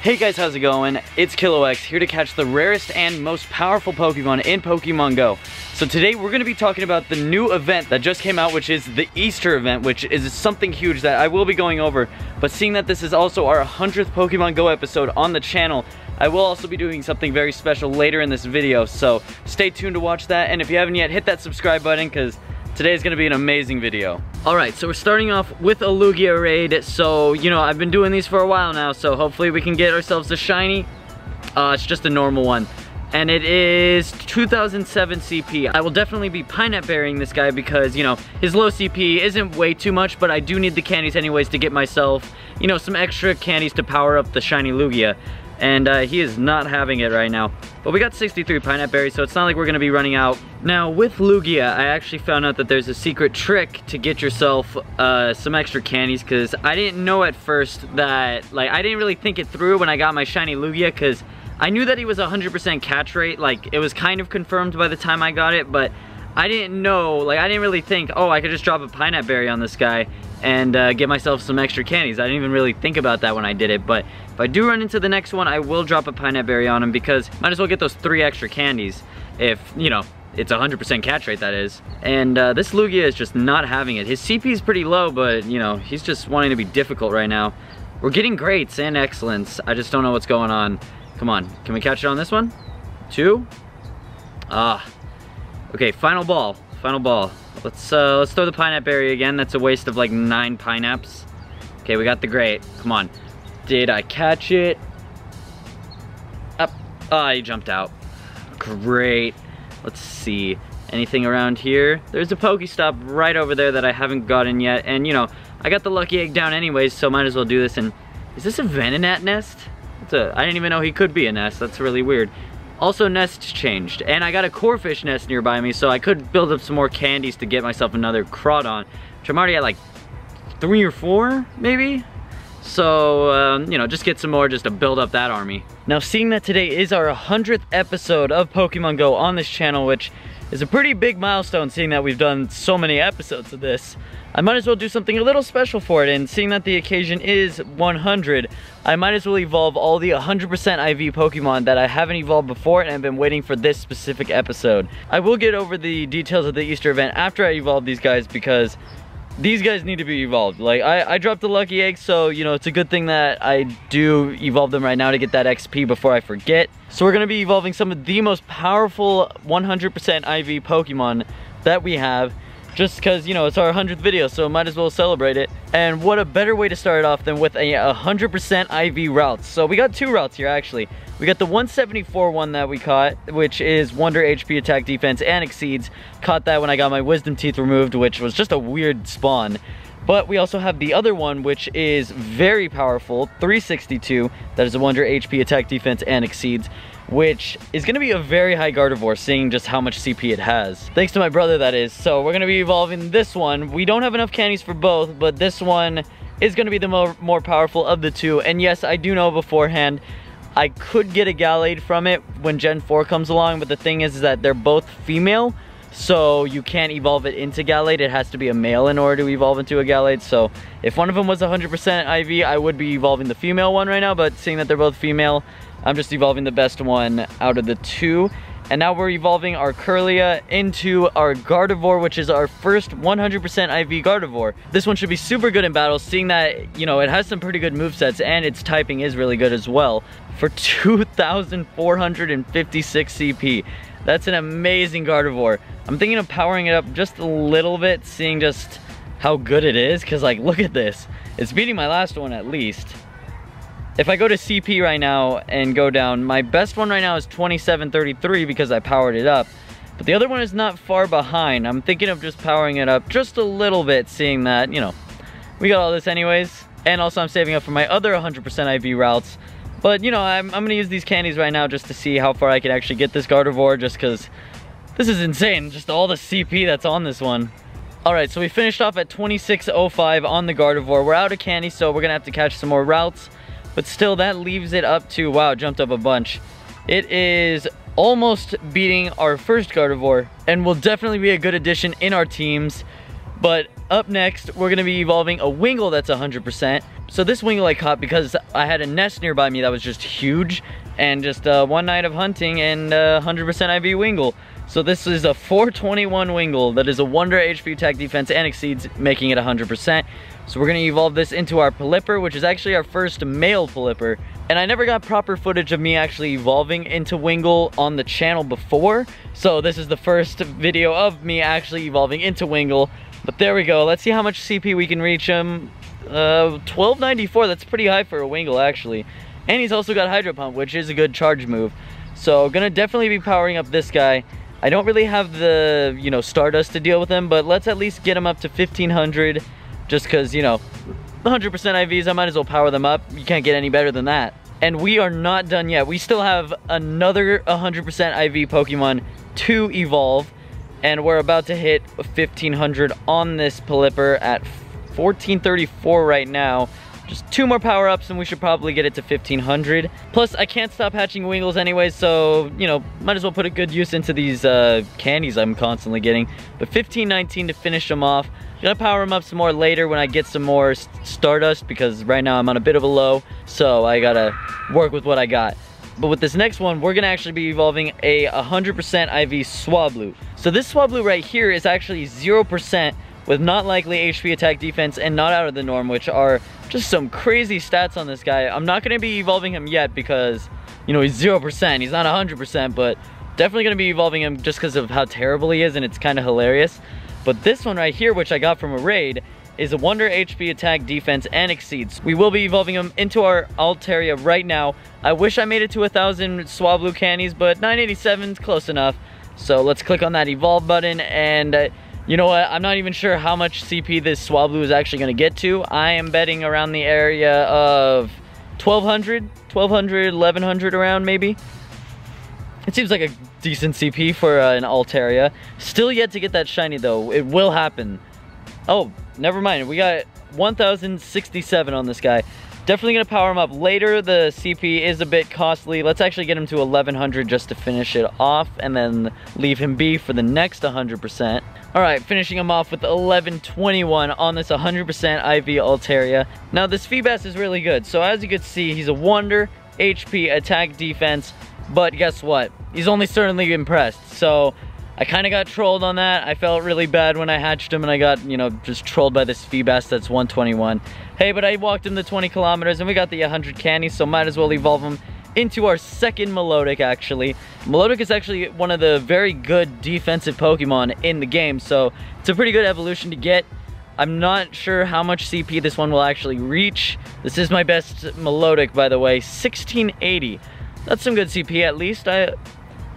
Hey guys, how's it going? It's KilloX here to catch the rarest and most powerful Pokemon in Pokemon Go. So today we're going to be talking about the new event that just came out, which is the Easter event, which is something huge that I will be going over. But seeing that this is also our 100th Pokemon Go episode on the channel, I will also be doing something very special later in this video. So stay tuned to watch that, and if you haven't yet, hit that subscribe button because today is going to be an amazing video. Alright, so we're starting off with a Lugia raid. So, you know, I've been doing these for a while now, so hopefully we can get ourselves a shiny. It's just a normal one. And it is 2007 CP. I will definitely be pineapple berrying this guy because, you know, his low CP isn't way too much, but I do need the candies anyways to get myself, you know, some extra candies to power up the shiny Lugia. And he is not having it right now. But we got 63 pineapple berries, so it's not like we're gonna be running out. Now with Lugia, I actually found out that there's a secret trick to get yourself some extra candies, because I didn't know at first that, like, I didn't really think it through when I got my shiny Lugia, because I knew that he was 100% catch rate. Like, it was kind of confirmed by the time I got it, but I didn't know, like, I didn't really think, oh, I could just drop a pineapple berry on this guy and get myself some extra candies. I didn't even really think about that when I did it, but if I do run into the next one, I will drop a pineapple berry on him because might as well get those 3 extra candies if, you know, it's 100% catch rate, that is. And this Lugia is just not having it. His CP is pretty low, but, you know, he's just wanting to be difficult right now. We're getting greats and excellence. I just don't know what's going on. Come on, can we catch it on this one? 2? Okay, final ball. Final ball. Let's throw the pineapple berry again. That's a waste of like 9 pineapples. Okay, we got the great. Come on. Did I catch it? Up. He jumped out. Great. Let's see. Anything around here? There's a Pokestop right over there that I haven't gotten yet. And you know, I got the lucky egg down anyways, so might as well do this. And is this a Venonat nest? I didn't even know he could be a nest. That's really weird. Also, nests changed, and I got a Corefish nest nearby me, so I could build up some more candies to get myself another Crawdon, which I'm already at like 3 or 4, maybe? So, you know, just get some more just to build up that army. Now, seeing that today is our 100th episode of Pokemon Go on this channel, which is a pretty big milestone, seeing that we've done so many episodes of this, I might as well do something a little special for it, and seeing that the occasion is 100, I might as well evolve all the 100% IV Pokemon that I haven't evolved before and have been waiting for this specific episode. I will get over the details of the Easter event after I evolve these guys because these guys need to be evolved. Like, I dropped the lucky egg, so, you know, it's a good thing that I do evolve them right now to get that XP before I forget. So we're going to be evolving some of the most powerful 100% IV Pokemon that we have, just because, you know, it's our 100th video, so might as well celebrate it. And what a better way to start it off than with a 100% IV routes. So we got 2 routes here, actually. We got the 174 one that we caught, which is Wonder HP attack defense and exceeds. Caught that when I got my wisdom teeth removed, which was just a weird spawn. But we also have the other one, which is very powerful, 362. That is a Wonder HP attack defense and exceeds, which is going to be a very high Gardevoir, seeing just how much CP it has. Thanks to my brother, that is. So we're going to be evolving this one. We don't have enough candies for both, but this one is going to be the more powerful of the 2. And yes, I do know beforehand I could get a Gallade from it when Gen 4 comes along, but the thing is that they're both female, so you can't evolve it into Gallade. It has to be a male in order to evolve into a Gallade. So if one of them was 100% IV, I would be evolving the female one right now, but seeing that they're both female, I'm just evolving the best one out of the 2. And now we're evolving our Curlia into our Gardevoir, which is our first 100% IV Gardevoir. This one should be super good in battle, seeing that, you know, it has some pretty good movesets and its typing is really good as well. For 2,456 CP. That's an amazing Gardevoir. I'm thinking of powering it up just a little bit, seeing just how good it is, because, like, look at this. It's beating my last one at least. If I go to CP right now and go down, my best one right now is 2733 because I powered it up. But the other one is not far behind. I'm thinking of just powering it up just a little bit, seeing that, you know, we got all this anyways. And also I'm saving up for my other 100% IV routes. But, you know, I'm going to use these candies right now just to see how far I can actually get this Gardevoir, just because this is insane, just all the CP that's on this one. Alright, so we finished off at 2605 on the Gardevoir. We're out of candy, so we're going to have to catch some more routes. But still, that leaves it up to, wow, jumped up a bunch. It is almost beating our first Gardevoir, and will definitely be a good addition in our teams. But up next, we're gonna be evolving a Wingull that's 100%. So this Wingull I caught because I had a nest nearby me that was just huge, and just one night of hunting and 100% IV Wingull. So this is a 421 Wingull that is a Wonder, HP, attack, defense, and exceeds, making it 100%. So we're gonna evolve this into our Pelipper, which is actually our first male Pelipper. And I never got proper footage of me actually evolving into Wingull on the channel before. So this is the first video of me actually evolving into Wingull. But there we go, let's see how much CP we can reach him. 1294, that's pretty high for a Wingull actually. And he's also got Hydro Pump, which is a good charge move. So gonna definitely be powering up this guy. I don't really have the, you know, Stardust to deal with him, but let's at least get him up to 1500, just cause, you know, 100% IVs, I might as well power them up. You can't get any better than that. And we are not done yet. We still have another 100% IV Pokemon to evolve, and we're about to hit 1500 on this Pelipper at 1434 right now. Just 2 more power-ups and we should probably get it to 1500. Plus, I can't stop hatching Wingulls anyway, so, you know, might as well put a good use into these candies I'm constantly getting. But 1519 to finish them off. Gonna power them up some more later when I get some more Stardust, because right now I'm on a bit of a low, so I gotta work with what I got. But with this next one, we're gonna actually be evolving a 100% IV Swablu. So this Swablu right here is actually 0% with not likely HP, attack, defense, and not out of the norm, which are just some crazy stats on this guy. I'm not gonna be evolving him yet because, you know, he's 0%, he's not 100%, but definitely gonna be evolving him just because of how terrible he is, and it's kind of hilarious. But this one right here, which I got from a raid, is a Wonder, HP, attack, defense, and exceeds. We will be evolving him into our Altaria right now. I wish I made it to 1000 Swablu candies, but 987 is close enough. So let's click on that evolve button, and you know what, I'm not even sure how much CP this Swablu is actually gonna get to. I am betting around the area of 1200, 1100 around maybe. It seems like a decent CP for an Altaria. Still yet to get that shiny though. It will happen. Oh, never mind. We got 1067 on this guy. Definitely gonna power him up later. The CP is a bit costly. Let's actually get him to 1100 just to finish it off, and then leave him be for the next 100%. All right, finishing him off with 1121 on this 100% IV Altaria. Now this Feebas is really good. So as you can see, he's a Wonder, HP, attack, defense, but guess what? He's only certainly impressed. So I kind of got trolled on that. I felt really bad when I hatched him and I got, you know, just trolled by this Feebas that's 121. Hey, but I walked him the 20 kilometers and we got the 100 candies, so might as well evolve him into our second Melodic actually. Melodic is actually one of the very good defensive Pokemon in the game, so it's a pretty good evolution to get. I'm not sure how much CP this one will actually reach. This is my best Melodic, by the way, 1680. That's some good CP at least. I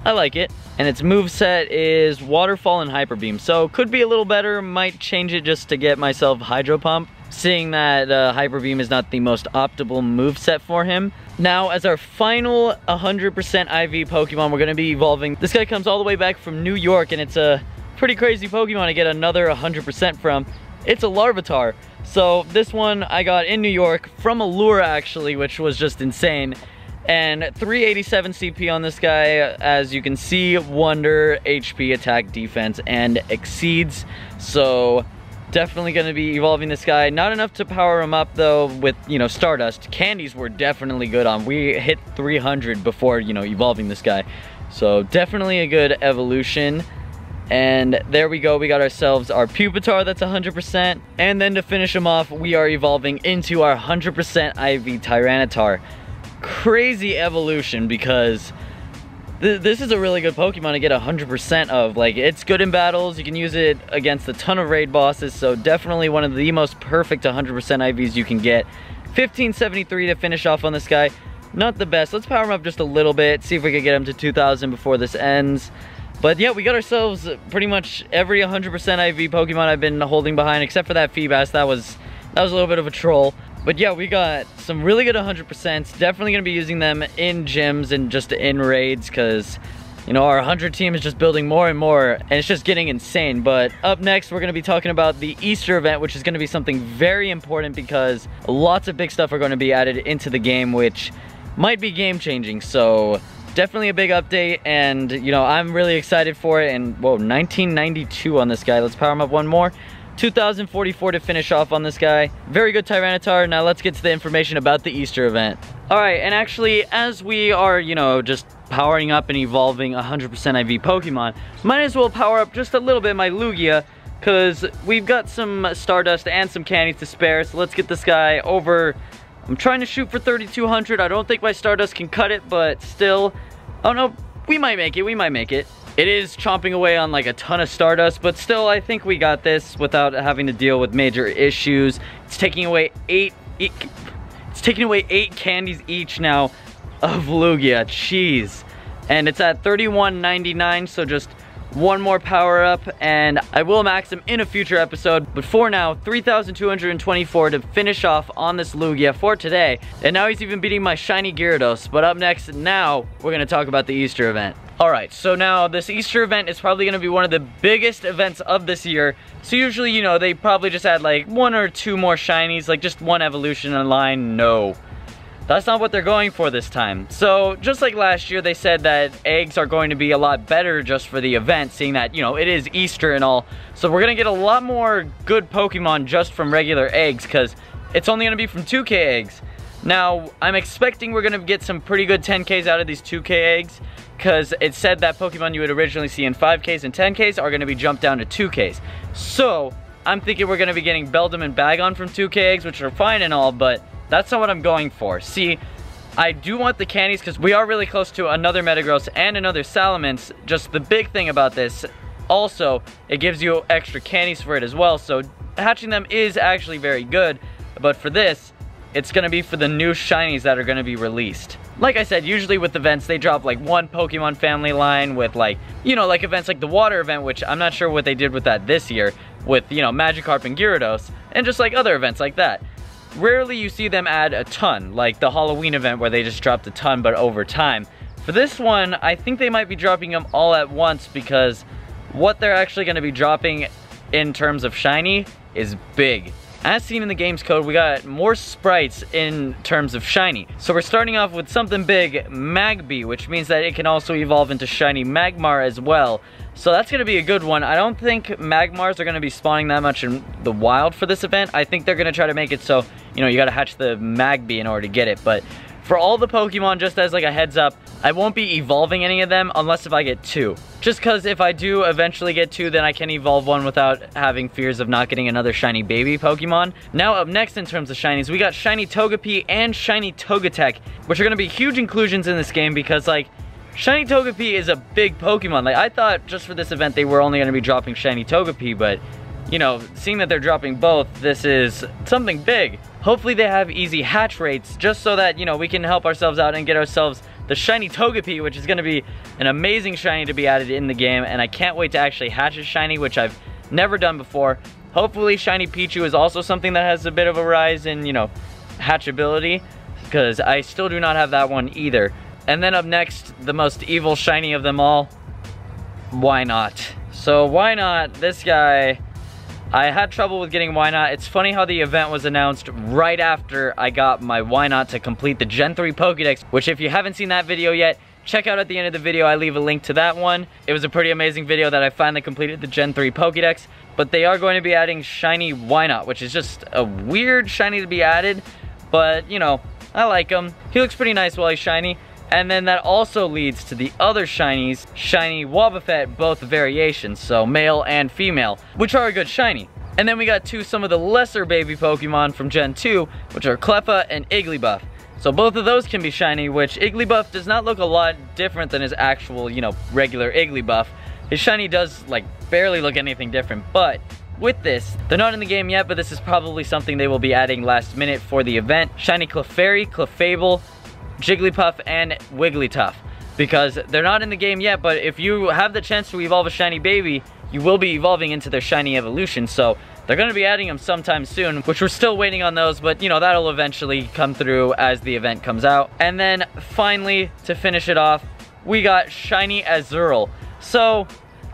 like it. And its moveset is Waterfall and Hyper Beam, so could be a little better. Might change it just to get myself Hydro Pump, seeing that Hyper Beam is not the most optimal moveset for him. Now, as our final 100% IV Pokemon, we're going to be evolving. This guy comes all the way back from New York, and it's a pretty crazy Pokemon to get another 100% from. It's a Larvitar. So this one I got in New York from Allure actually, which was just insane. And 387 CP on this guy, as you can see, Wonder, HP, attack, defense, and exceeds. So definitely going to be evolving this guy. Not enough to power him up though with, you know, Stardust. Candies were definitely good on. We hit 300 before, you know, evolving this guy. So definitely a good evolution. And there we go, we got ourselves our Pupitar that's 100%. And then to finish him off, we are evolving into our 100% IV Tyranitar. Crazy evolution, because this is a really good Pokemon to get 100% of. Like, it's good in battles, you can use it against a ton of raid bosses, so definitely one of the most perfect 100% IVs you can get. 1573 to finish off on this guy. Not the best. Let's power him up just a little bit, see if we can get him to 2000 before this ends. But yeah, we got ourselves pretty much every 100% IV Pokemon I've been holding behind, except for that Feebas. That was a little bit of a troll. But yeah, we got some really good 100%. Definitely gonna be using them in gyms and just in raids, because, you know, our 100 team is just building more and more, and it's just getting insane. But up next, we're gonna be talking about the Easter event, which is gonna be something very important, because lots of big stuff are gonna be added into the game, which might be game changing. So definitely a big update, and, you know, I'm really excited for it. And whoa, 1992 on this guy. Let's power him up one more. 2,044 to finish off on this guy. Very good Tyranitar. Now let's get to the information about the Easter event. Alright, and actually, as we are, you know, just powering up and evolving 100% IV Pokemon, might as well power up just a little bit my Lugia, because we've got some Stardust and some candies to spare, so let's get this guy over. I'm trying to shoot for 3,200. I don't think my Stardust can cut it, but still, oh no, we might make it, we might make it. It is chomping away on like a ton of Stardust, but still, I think we got this without having to deal with major issues. It's taking away eight candies each now of Lugia. Jeez. And it's at 31.99, so just one more power up, and I will max him in a future episode. But for now, 3,224 to finish off on this Lugia for today. And now he's even beating my shiny Gyarados. But up next, now we're gonna talk about the Easter event. Alright, so now this Easter event is probably gonna be one of the biggest events of this year. So usually, you know, they probably just add like 1 or 2 more shinies, like just 1 evolution in line. No. That's not what they're going for this time. So, just like last year, they said that eggs are going to be a lot better just for the event, seeing that, you know, it is Easter and all. So we're gonna get a lot more good Pokemon just from regular eggs, because it's only gonna be from 2K eggs. Now, I'm expecting we're gonna get some pretty good 10Ks out of these 2K eggs, because it said that Pokemon you would originally see in 5Ks and 10Ks are gonna be jumped down to 2Ks. So, I'm thinking we're gonna be getting Beldum and Bagon from 2K eggs, which are fine and all, but that's not what I'm going for. See, I do want the candies because we are really close to another Metagross and another Salamence. Just the big thing about this, also, it gives you extra candies for it as well, so hatching them is actually very good. But for this, it's gonna be for the new shinies that are gonna be released. Like I said, usually with events, they drop like 1 Pokemon family line with like, you know, like events like the water event, which I'm not sure what they did with that this year, with, you know, Magikarp and Gyarados, and just like other events like that. Rarely you see them add a ton, like the Halloween event where they just dropped a ton but over time. For this one, I think they might be dropping them all at once, because what they're actually going to be dropping in terms of shiny is big. As seen in the game's code, we got more sprites in terms of shiny. So we're starting off with something big, Magby, which means that it can also evolve into shiny Magmar as well. So that's going to be a good one. I don't think Magmars are going to be spawning that much in the wild for this event. I think they're going to try to make it so, you know, you got to hatch the Magby in order to get it. But for all the Pokemon, just as like a heads up, I won't be evolving any of them unless if I get 2. Just because if I do eventually get 2, then I can evolve one without having fears of not getting another shiny baby Pokemon. Now up next in terms of shinies, we got Shiny Togepi and Shiny Togetek, which are going to be huge inclusions in this game because, like, Shiny Togepi is a big Pokemon. Like, I thought just for this event they were only going to be dropping Shiny Togepi, but, you know, seeing that they're dropping both, this is something big. Hopefully they have easy hatch rates, just so that, you know, we can help ourselves out and get ourselves the Shiny Togepi, which is going to be an amazing shiny to be added in the game, and I can't wait to actually hatch a shiny, which I've never done before. Hopefully Shiny Pichu is also something that has a bit of a rise in, you know, hatchability, because I still do not have that one either. And then up next, the most evil shiny of them all, Wynaut. So Wynaut, this guy, I had trouble with getting Wynaut. It's funny how the event was announced right after I got my Wynaut to complete the Gen 3 Pokédex, which if you haven't seen that video yet, check out at the end of the video. I leave a link to that one. It was a pretty amazing video that I finally completed the Gen 3 Pokédex, but they are going to be adding shiny Wynaut, which is just a weird shiny to be added, but you know, I like him. He looks pretty nice while he's shiny. And then that also leads to the other shinies, Shiny Wobbuffet, both variations, so male and female, which are a good shiny. And then we got some of the lesser baby Pokemon from Gen 2, which are Cleffa and Igglybuff. So both of those can be shiny, which Igglybuff does not look a lot different than his actual, you know, regular Igglybuff. His shiny does, like, barely look anything different, but with this, they're not in the game yet, but this is probably something they will be adding last minute for the event. Shiny Clefairy, Clefable, Jigglypuff, and Wigglytuff, because they're not in the game yet, but if you have the chance to evolve a shiny baby, you will be evolving into their shiny evolution, so they're going to be adding them sometime soon, which we're still waiting on those, but you know, that'll eventually come through as the event comes out. And then finally, to finish it off, we got Shiny Azurill. So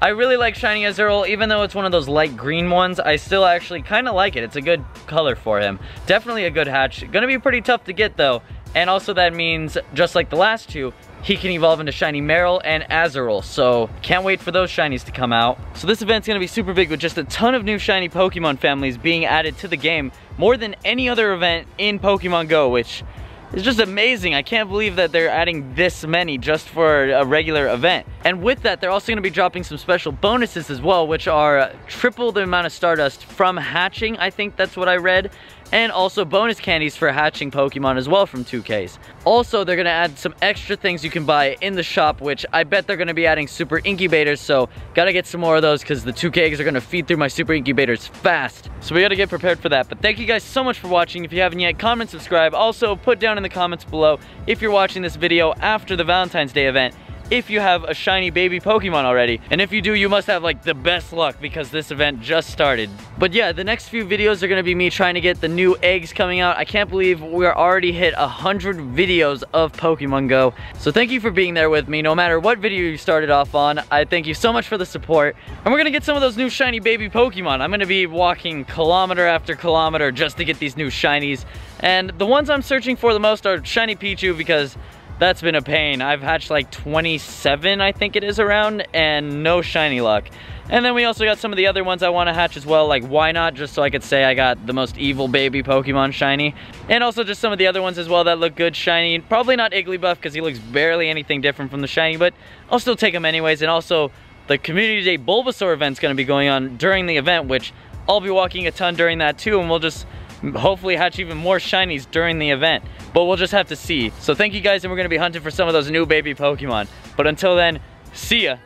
I really like Shiny Azurill, even though it's one of those light green ones. I still actually kind of like it. It's a good color for him. Definitely a good hatch. Gonna be pretty tough to get though. And also that means, just like the last two, he can evolve into Shiny Marill and Azurill, so can't wait for those shinies to come out. So this event's gonna be super big with just a ton of new shiny Pokemon families being added to the game, more than any other event in Pokemon Go, which is just amazing. I can't believe that they're adding this many just for a regular event. And with that, they're also gonna be dropping some special bonuses as well, which are triple the amount of Stardust from hatching, I think that's what I read, and also bonus candies for hatching Pokemon as well from 2Ks. Also, they're gonna add some extra things you can buy in the shop, which I bet they're gonna be adding super incubators, so gotta get some more of those because the 2Ks are gonna feed through my super incubators fast. So we gotta get prepared for that. But thank you guys so much for watching. If you haven't yet, comment, subscribe. Also, put down in the comments below if you're watching this video after the Valentine's Day event, if you have a shiny baby Pokemon already. And if you do, you must have like the best luck because this event just started. But yeah, the next few videos are gonna be me trying to get the new eggs coming out. I can't believe we're already hit 100 videos of Pokemon Go. So thank you for being there with me, no matter what video you started off on. I thank you so much for the support. And we're gonna get some of those new shiny baby Pokemon. I'm gonna be walking kilometer after kilometer just to get these new shinies. And the ones I'm searching for the most are Shiny Pichu, because that's been a pain. I've hatched like 27, I think it is around, and no shiny luck. And then we also got some of the other ones I want to hatch as well, like Wynaut, just so I could say I got the most evil baby Pokemon shiny. And also just some of the other ones as well that look good shiny. Probably not Igglybuff because he looks barely anything different from the shiny, but I'll still take him anyways. And also the Community Day Bulbasaur event's going to be going on during the event, which I'll be walking a ton during that too, and we'll just hopefully hatch even more shinies during the event, but we'll just have to see. So thank you guys, and we're gonna be hunting for some of those new baby Pokemon. But until then, see ya.